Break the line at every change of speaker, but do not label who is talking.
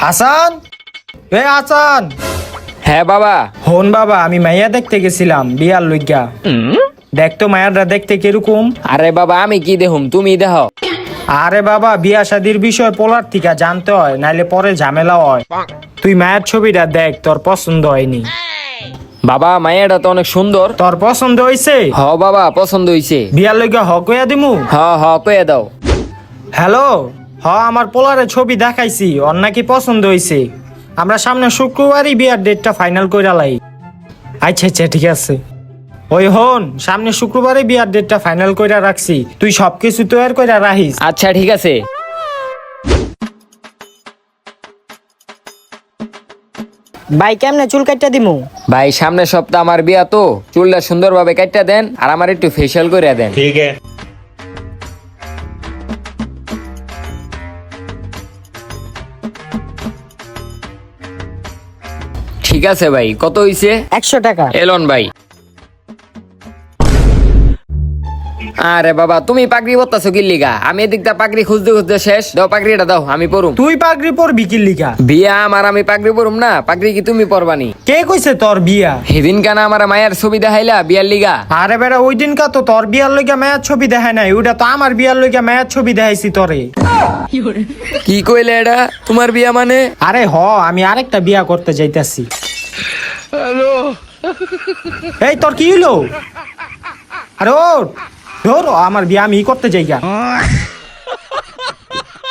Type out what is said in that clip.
হাসান, হাসান।
হ্যাঁ বাবা।
হন বাবা, আমি মাইয়া দেখতে গেছিলাম বিয়ার লইগা। দেখতো মায়াররা দেখতে কিরকম।
আরে বাবা আমি কি দেহুম, তুমি দেখো।
আরে বাবা, বিয়া শাদির বিষয় পোলার থেকে জানতে হয়, নাইলে পরে ঝামেলা হয়। তুই মায়ের ছবিটা দেখ, তোর পছন্দ হয়নি।
বাবা মায়েরা তো অনেক সুন্দর।
তোর পছন্দ হইছে?
হ বাবা পছন্দ হইছে।
বিয়ার লইগা হ কইয়া দিমু।
হ হ কয়ে দাও।
হ্যালো, আমার পোলারে ছবি দেখাইছি, ওর নাকি পছন্দ হইছে। আমরা সামনে শুক্রবারই বিয়ার ডেটটা ফাইনাল কইরা লাই। আচ্ছা আচ্ছা ঠিক আছে। ওই হন, সামনে শুক্রবারে বিয়ার ডেটটা ফাইনাল কইরা রাখছি, তুই সবকিছু তৈরি কইরা রাখিস।
আচ্ছা ঠিক আছে।
ভাই কেমনে চুল কাটটা দিমু?
ভাই সামনের সপ্তাহ আমার বিয়া তো, চুলটা সুন্দরভাবে কাটটা দেন আর আমার একটু ফেশিয়াল করে দেন।
ठीक है।
ঠিক আছে ভাই, কত হইছে?
100 টাকা।
এলন ভাই। আরে বাবা তুমি পাগড়ি পরতাছো কি লিগা? আমি এদিকটা পাগড়ি খুঁজতে খুঁজতে শেষ। দাও পাগড়িটা দাও, আমি পরুম।
তুই পাগড়ি পরবি কি লিগা?
বিয়া আমার, আমি পাগড়ি পরুম না? পাগড়ি কি তুমি পরবানি?
কে কইছে তোর বিয়া?
সেদিন কেন আমার মায়ের ছবি দেখাইলা বিয়ার লিগা?
আরে বেটা, ওই দিন কা তো তোর বিয়ার লইগা মায়ের ছবি দেখায় নাই, ওটা তো আমার বিয়ার লইগা মায়ের ছবি দেখাইছি তোরে।
কি কইলে এটা? তোমার বিয়া মানে?
আরে আমি আরেকটা বিয়া করতে যাইতাছি। এই তোর কি হইলো? আরে ওঠ, ধর, আমার বিয়া আমি করতে যাইগা।